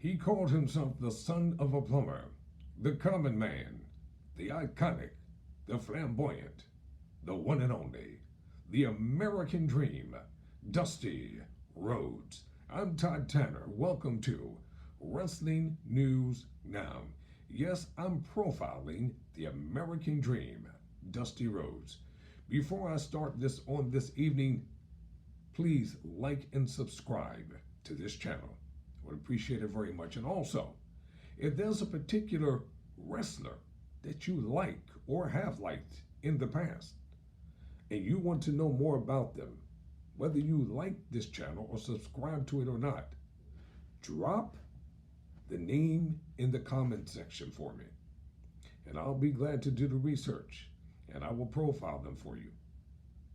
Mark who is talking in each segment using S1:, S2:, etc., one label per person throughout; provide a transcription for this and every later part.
S1: He called himself the son of a plumber, the common man, the iconic, the flamboyant, the one and only, the American dream, Dusty Rhodes. I'm Todd Tanner. Welcome to Wrestling News Now. Yes, I'm profiling the American dream, Dusty Rhodes. Before I start this evening, please like and subscribe to this channel. I would appreciate it very much. And also, if there's a particular wrestler that you like or have liked in the past, and you want to know more about them, whether you like this channel or subscribe to it or not, drop the name in the comment section for me. And I'll be glad to do the research, and I will profile them for you.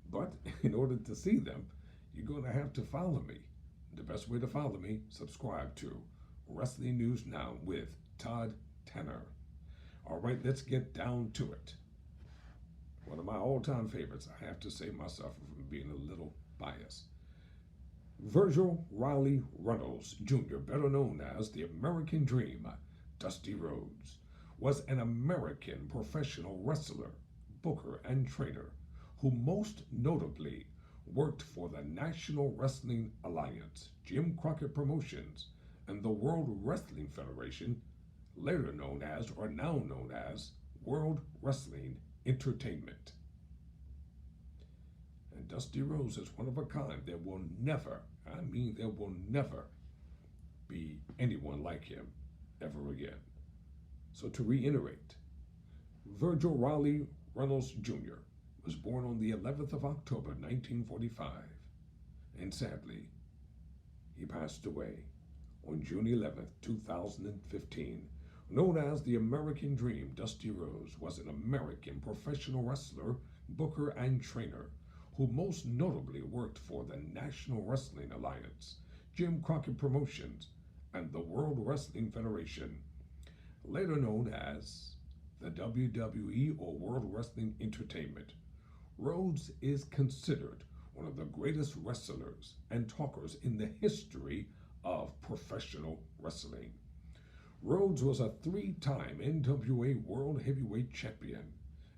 S1: But in order to see them, you're going to have to follow me. The best way to follow me, subscribe to Wrestling News Now with Todd Tanner. All right, let's get down to it. One of my all-time favorites, I have to say myself, from being a little biased. Virgil Riley Runnels Jr., better known as the American Dream, Dusty Rhodes, was an American professional wrestler, booker, and trainer who most notably worked for the National Wrestling Alliance, Jim Crockett Promotions, and the World Wrestling Federation, later known as, or now known as, World Wrestling Entertainment. And Dusty Rhodes is one of a kind. There will never, there will never be anyone like him ever again. So to reiterate, Virgil Riley Runnels Jr. was born on the 11th of October, 1945, and sadly, he passed away on June 11th, 2015. Known as the American Dream, Dusty Rhodes was an American professional wrestler, booker, and trainer who most notably worked for the National Wrestling Alliance, Jim Crockett Promotions, and the World Wrestling Federation, later known as the WWE or World Wrestling Entertainment. Rhodes is considered one of the greatest wrestlers and talkers in the history of professional wrestling. Rhodes was a three-time NWA World Heavyweight Champion,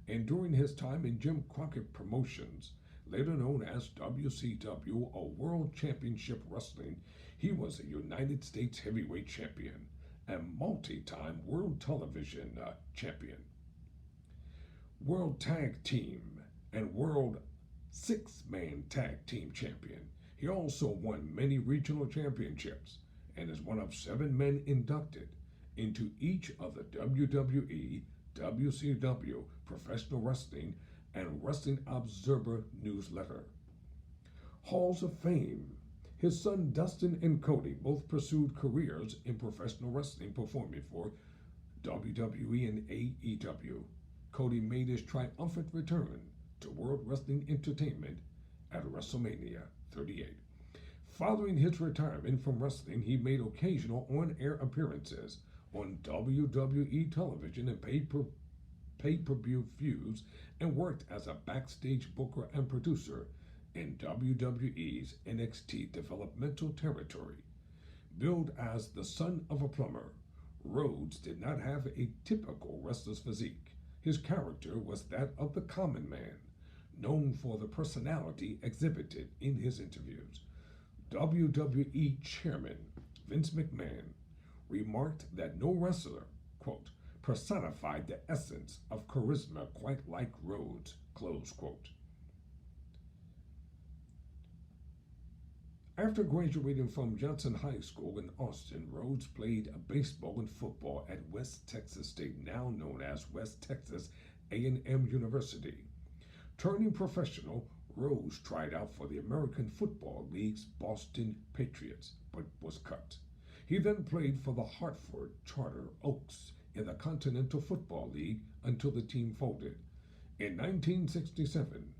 S1: and during his time in Jim Crockett Promotions, later known as WCW or World Championship Wrestling, he was a United States Heavyweight Champion and multi-time World Television Champion, World Tag Team, and World Six-Man Tag Team Champion. He also won many regional championships and is one of 7 men inducted into each of the WWE, WCW, Professional Wrestling, and Wrestling Observer newsletter Halls of Fame. His son Dustin and Cody both pursued careers in professional wrestling, performing for WWE and AEW. Cody made his triumphant return to World Wrestling Entertainment at WrestleMania 38. Following his retirement from wrestling, he made occasional on-air appearances on WWE television and pay-per-view feuds, and worked as a backstage booker and producer in WWE's NXT developmental territory. Billed as the son of a plumber, Rhodes did not have a typical wrestler's physique. His character was that of the common man, known for the personality exhibited in his interviews. WWE Chairman Vince McMahon remarked that no wrestler, quote, personified the essence of charisma quite like Rhodes, close quote. After graduating from Johnson High School in Austin, Rhodes played baseball and football at West Texas State, now known as West Texas A&M University. Turning professional, Rhodes tried out for the American Football League's Boston Patriots, but was cut. He then played for the Hartford Charter Oaks in the Continental Football League until the team folded. In 1967,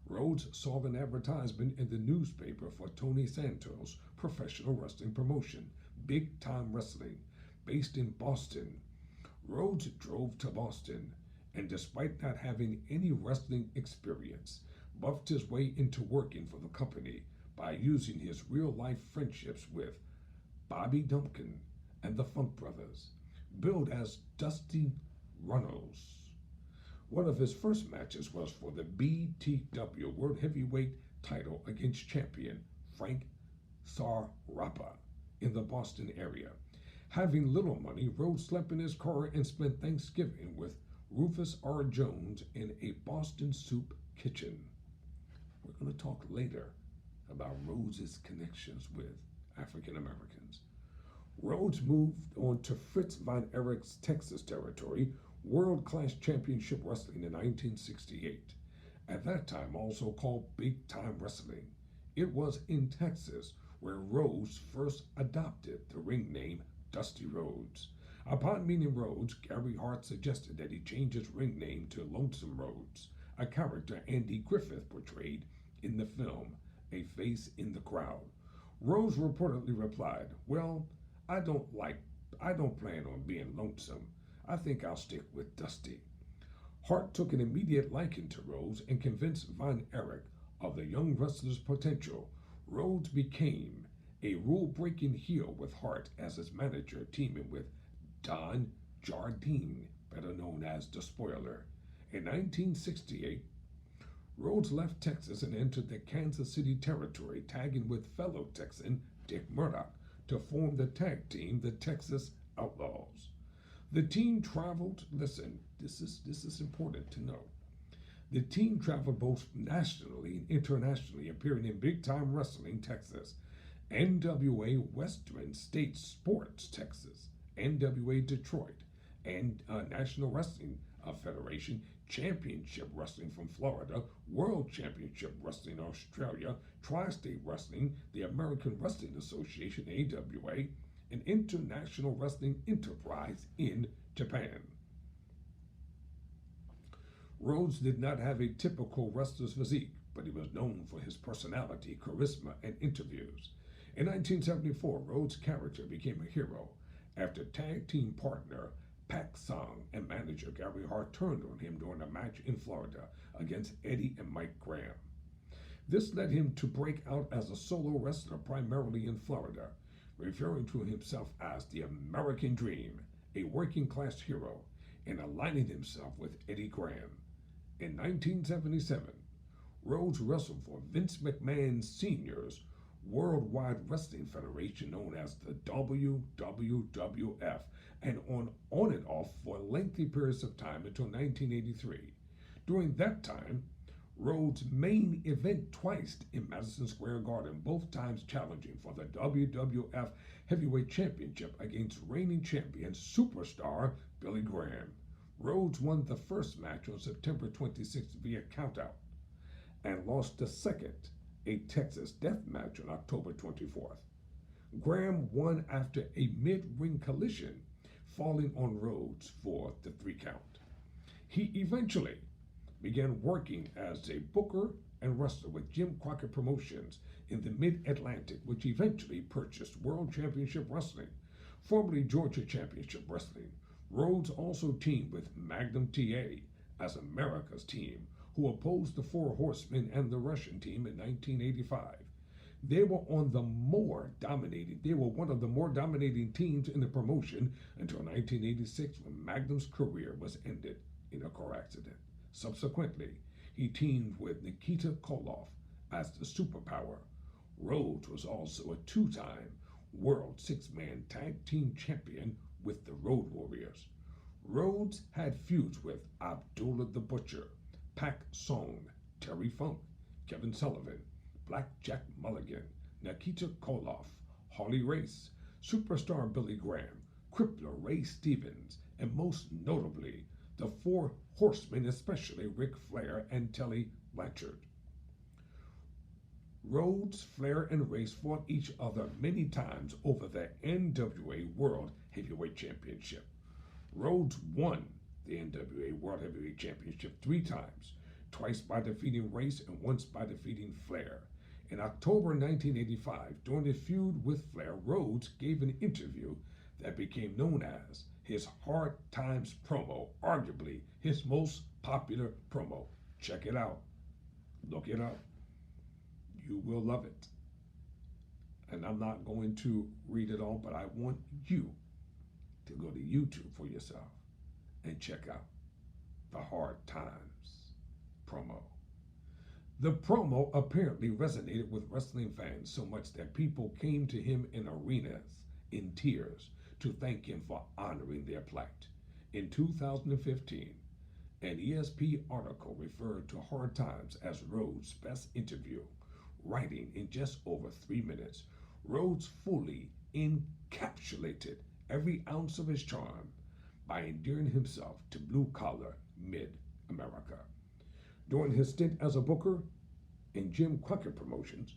S1: Rhodes saw an advertisement in the newspaper for Tony Santos' professional wrestling promotion, Big Time Wrestling, based in Boston. Rhodes drove to Boston, and despite not having any wrestling experience, buffed his way into working for the company by using his real-life friendships with Bobby Dumpkin and the Funk Brothers, billed as Dusty Runnels. One of his first matches was for the BTW World Heavyweight title against champion Frank Sarrapa in the Boston area. Having little money, Rhodes slept in his car and spent Thanksgiving with Rufus R. Jones in a Boston soup kitchen. We're going to talk later about Rhodes' connections with African Americans. Rhodes moved on to Fritz von Erich's Texas territory, World Class Championship Wrestling in 1968. At that time, also called Big Time Wrestling. It was in Texas where Rhodes first adopted the ring name Dusty Rhodes. Upon meeting Rhodes, Gary Hart suggested that he change his ring name to Lonesome Rhodes, a character Andy Griffith portrayed in the film A Face in the Crowd. Rhodes reportedly replied, "Well, I don't plan on being lonesome. I think I'll stick with Dusty." Hart took an immediate liking to Rhodes and convinced Von Erich of the young wrestler's potential. Rhodes became a rule-breaking heel with Hart as his manager, teaming with Don Jardine, better known as the Spoiler. In 1968, Rhodes left Texas and entered the Kansas City territory, tagging with fellow Texan Dick Murdoch to form the tag team, the Texas Outlaws. The team traveled, listen, this is important to know. The team traveled both nationally and internationally, appearing in Big Time Wrestling Texas, NWA Western State Sports Texas, NWA Detroit, and National Wrestling Federation, Championship Wrestling from Florida, World Championship Wrestling Australia, Tri-State Wrestling, the American Wrestling Association, AWA, and International Wrestling Enterprise in Japan. Rhodes did not have a typical wrestler's physique, but he was known for his personality, charisma, and interviews. In 1974, Rhodes' character became a hero after tag team partner Pak Song and manager Gary Hart turned on him during a match in Florida against Eddie and Mike Graham. This led him to break out as a solo wrestler primarily in Florida, referring to himself as the American Dream, a working class hero, and aligning himself with Eddie Graham. In 1977, Rhodes wrestled for Vince McMahon Sr.'s Worldwide Wrestling Federation, known as the WWF, and on and off for lengthy periods of time until 1983. During that time, Rhodes main event twice in Madison Square Garden, both times challenging for the WWF Heavyweight Championship against reigning champion superstar Billy Graham. Rhodes won the first match on September 26th via countout and lost the second, a Texas death match, on October 24th. Graham won after a mid-ring collision, falling on Rhodes for the 3 count. He eventually began working as a booker and wrestler with Jim Crockett Promotions in the Mid-Atlantic, which eventually purchased World Championship Wrestling, formerly Georgia Championship Wrestling. Rhodes also teamed with Magnum TA as America's team, who opposed the Four Horsemen and the Russian team in 1985. They were one of the more dominating teams in the promotion until 1986, when Magnum's career was ended in a car accident. Subsequently, he teamed with Nikita Koloff as the Superpower. Rhodes was also a 2-time World 6-Man Tag Team Champion with the Road Warriors. Rhodes had feuds with Abdullah the Butcher, Pak Song, Terry Funk, Kevin Sullivan, Black Jack Mulligan, Nikita Koloff, Harley Race, Superstar Billy Graham, Crippler Ray Stevens, and most notably, the Four Horsemen, especially Ric Flair and Tully Blanchard. Rhodes, Flair, and Race fought each other many times over the NWA World Heavyweight Championship. Rhodes won the NWA World Heavyweight Championship 3 times, twice by defeating Race and once by defeating Flair. In October 1985, during a feud with Flair, Rhodes gave an interview that became known as his Hard Times promo, arguably his most popular promo. Check it out. Look it up. You will love it. And I'm not going to read it all, but I want you to go to YouTube for yourself and check out the Hard Times promo. The promo apparently resonated with wrestling fans so much that people came to him in arenas in tears to thank him for honoring their plight. In 2015, an ESP article referred to Hard Times as Rhodes' best interview, writing in just over 3 minutes. Rhodes fully encapsulated every ounce of his charm by endearing himself to blue-collar mid-America. During his stint as a booker in Jim Crockett Promotions,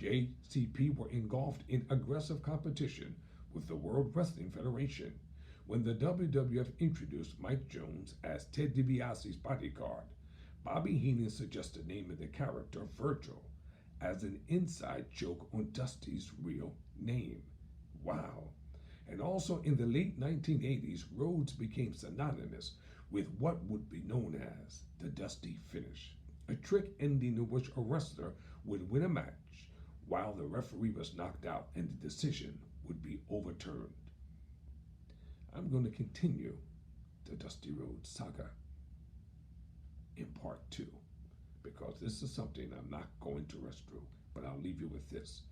S1: JCP were engulfed in aggressive competition with the World Wrestling Federation when the WWF introduced Mike Jones as Ted DiBiase's bodyguard. Bobby Heenan suggested naming the character Virgil as an inside joke on Dusty's real name. Wow. And also in the late 1980s, Rhodes became synonymous with what would be known as the Dusty Finish, a trick ending in which a wrestler would win a match while the referee was knocked out and the decision would be overturned. I'm going to continue the Dusty Rhodes saga in part 2, because this is something I'm not going to rush through, but I'll leave you with this.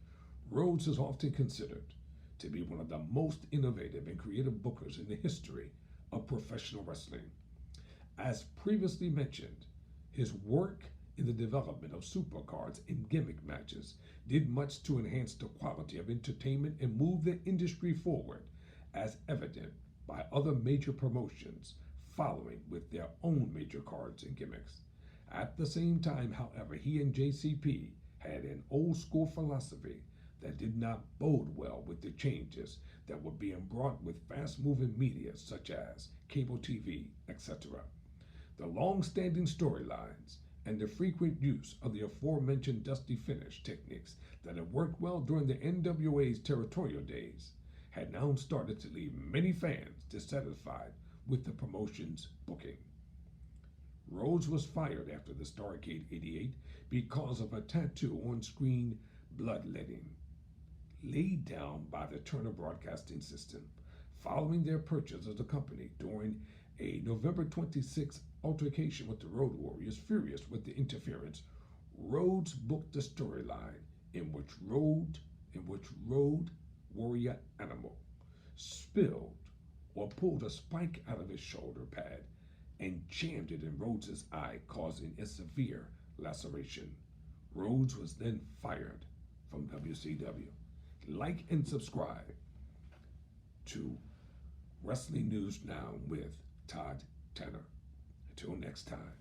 S1: Rhodes is often considered to be one of the most innovative and creative bookers in the history of professional wrestling. As previously mentioned, his work in the development of supercards and gimmick matches did much to enhance the quality of entertainment and move the industry forward, as evident by other major promotions following with their own major cards and gimmicks. At the same time, however, he and JCP had an old school philosophy that did not bode well with the changes that were being brought with fast-moving media such as cable TV, etc. The long-standing storylines and the frequent use of the aforementioned Dusty Finish techniques that had worked well during the NWA's territorial days had now started to leave many fans dissatisfied with the promotion's booking. Rhodes was fired after the Starrcade '88 because of a tattoo on screen bloodletting laid down by the Turner Broadcasting System following their purchase of the company during a November 26 altercation with the Road Warriors. Furious with the interference, Rhodes booked the storyline in which Road Warrior Animal spilled or pulled a spike out of his shoulder pad and jammed it in Rhodes' eye, causing a severe laceration. Rhodes was then fired from WCW. Like and subscribe to Wrestling News Now with Todd Tanner. Until next time.